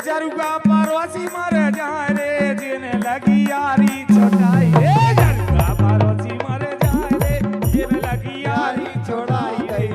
जरुगा पारवासी मर जाए रे जिने लगी यारी छोटाई रे जरुगा पारवासी मर जाए रे जिने लगी यारी छोड़ाई गई।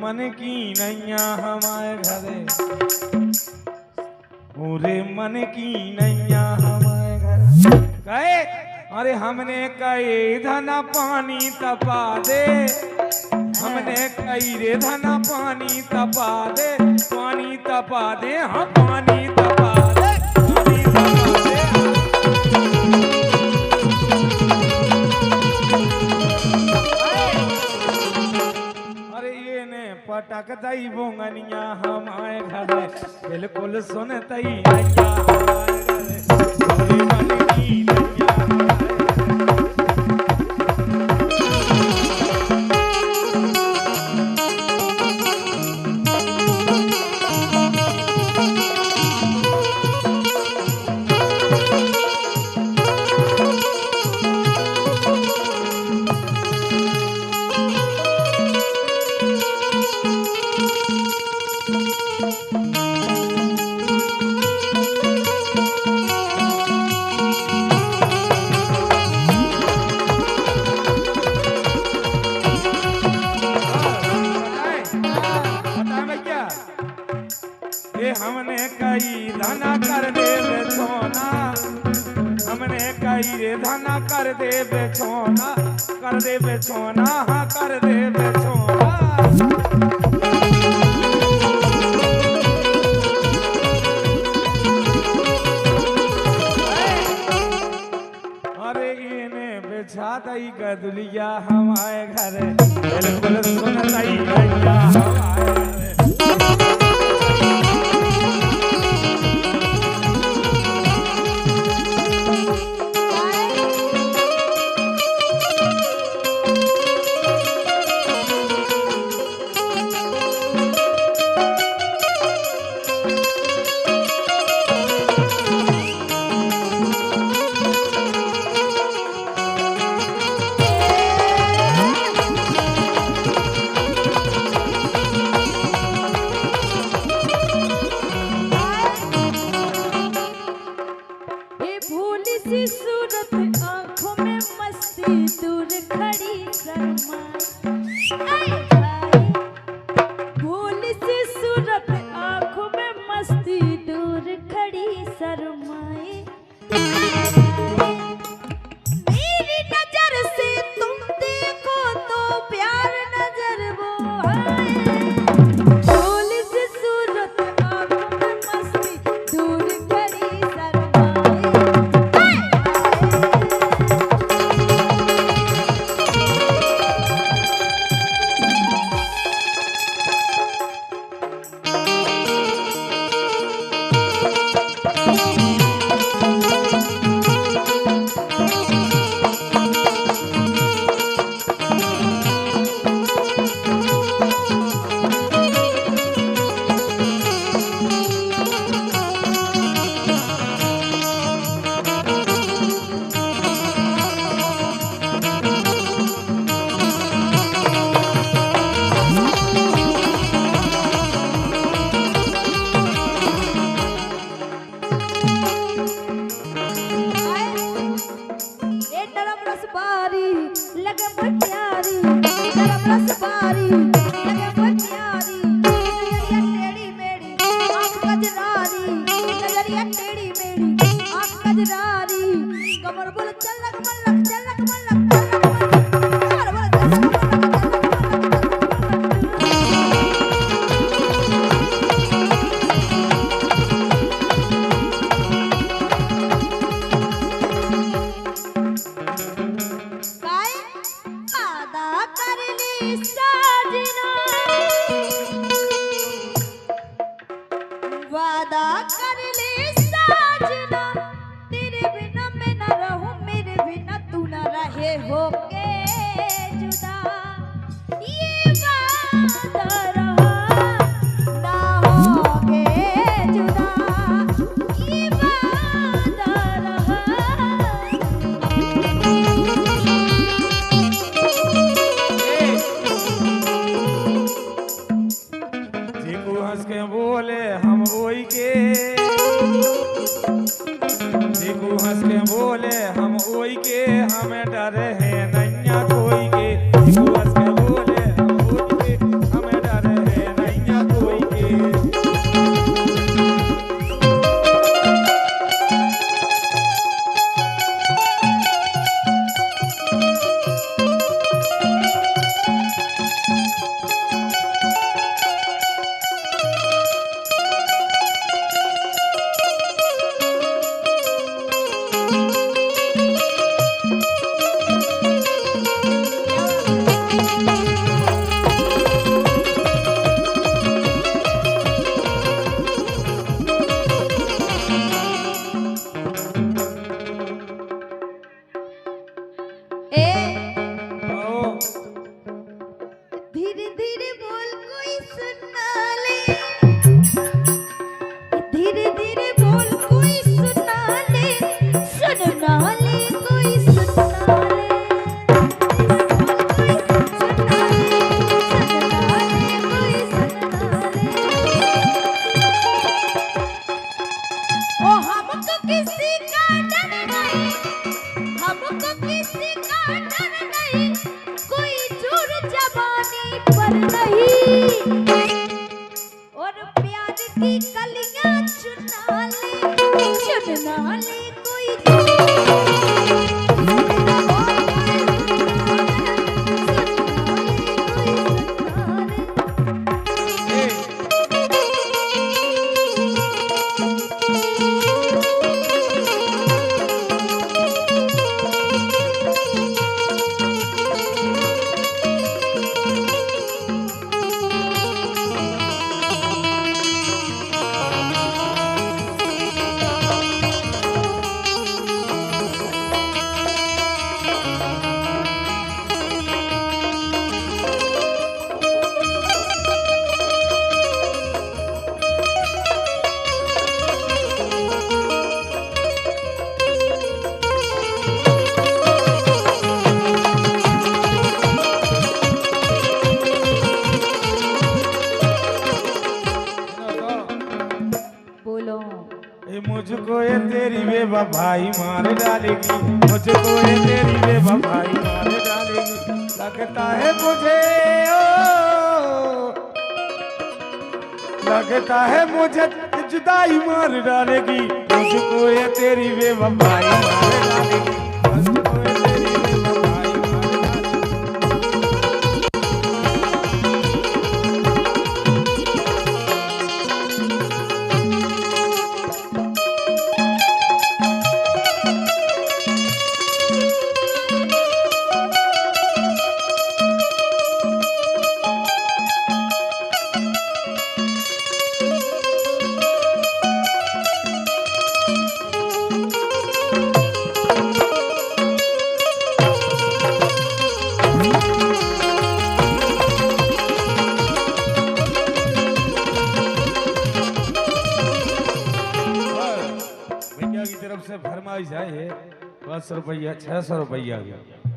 मन की नैया हमारे घरे, पूरे मन की नैया हमारे घरे कहे अरे हमने कई धना पानी तपा दे, हमने कई रे धना पानी तपा दे, पानी तपा दे, हाँ पानी तपा दे, पानी तपा दे। पटक दई बोंगनिया हमारे घरे, बिल्कुल सुन तई नैया हमारे घरे, पूरे मन की नैया हमारे हमने कई रे धना कर दे बेचोना, कर दे बेचोना, हाँ कर दे बेचोना। अरे इन्हें बेचा दई गदुलिया हमारे घर, बिल्कुल सुन दई गैया हमारे घर। वादा कर ले साजना, तेरे बिना मैं न रहूं, मेरे बिना तू न रहे होके जुदा। ये वादा रहा ना होगे जुदा, ये वादा रहा। जीकू हंस के बोले हम ओई के, जीकू हंस के बोले हम ओई के, हमें डर है नैया कोई के। जीकू हंस के बोले हम ओई के, हमें डर है नैया कोई के। बेवफाई मार डालेगी, मुझको ये तेरी बेवफाई मार डालेगी। लगता है मुझे लगता है मुझे जुदाई मार डालेगी, मुझको ये तेरी बेवफाई मार डालेगी, मुझको ये तेरी बेवफाई मार डालेगी। भैया की तरफ से फरमाइश आई है 500 रुपया 600 रुपया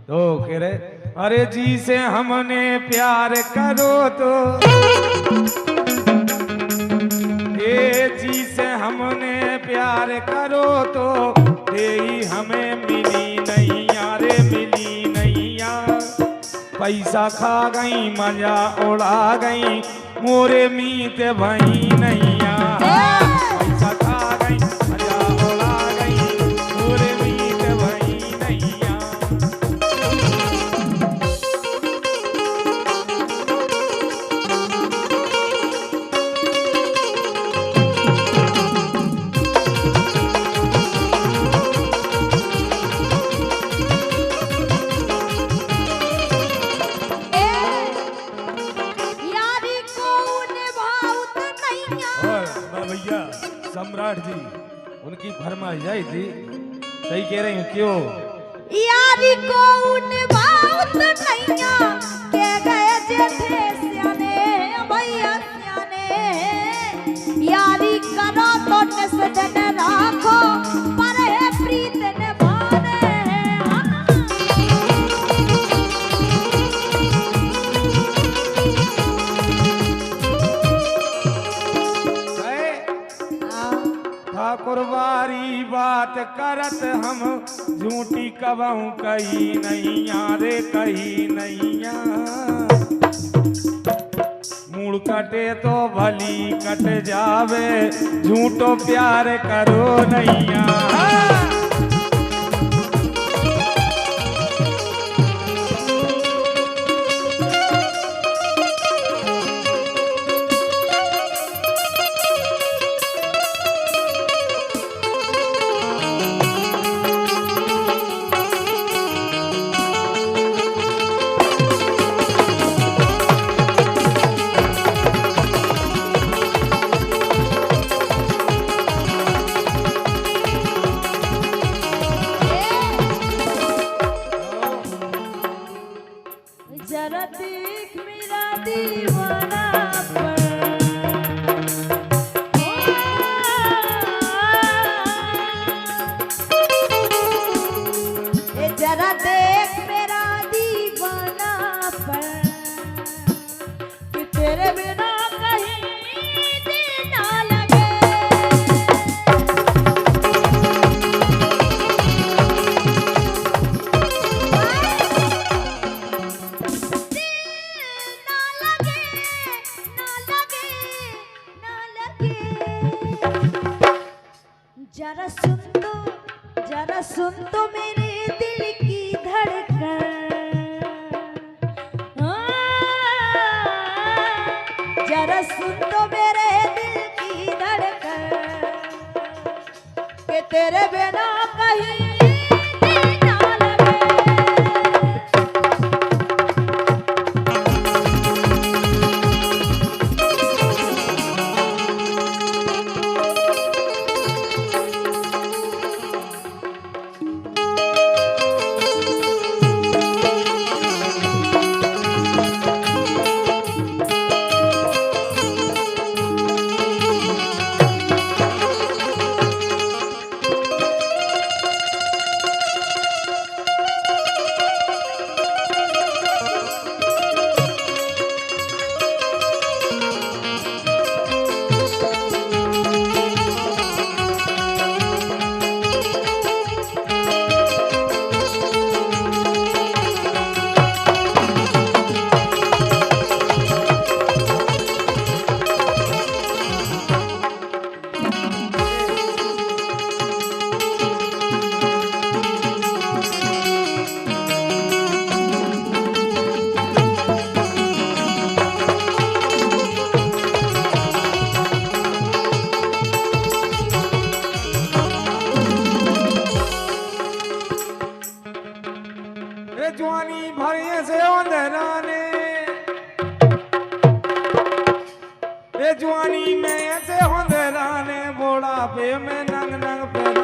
तो कह रहे अरे जी से हमने प्यार करो तो ये जी से हमने प्यार करो तो यही हमें मिली नहीं यारे मिली नहीं यार। पैसा खा गई मजा उड़ा गई मोरे मीत भई नहीं यार। पैसा खा गई मजा उड़ा गई मोरे मीत भई नहीं यार। भैया सम्राट जी उनकी फरमाइश आई थी सही कह रही हूँ क्यों यारी को निभाउत नैया के गए जेठे सियाने भैया सियाने यारी करो तो निसदन राखो पर है प्रीत निभाने ठाकुरवारी बात करत हम झूठी कबहू कही नहीं यारे कही नहीं मूड कटे तो भली कट जावे झूठो प्यार करो नैया। जरा देख मेरा दीवाना जरा देख मेरा दीवाना पर कि तेरे बिना कहीं दिल ना लगे। जरा सुन तो मेरे दिल की धड़कन जरा सुन तो मेरे दिल की धड़कन कि तेरे बिना कहीं दिल ना लगे। वे जवानी भरिए से अंधेराने वे जवानी में ऐसे अंधेराने बुढ़ापे में नंग नंग पे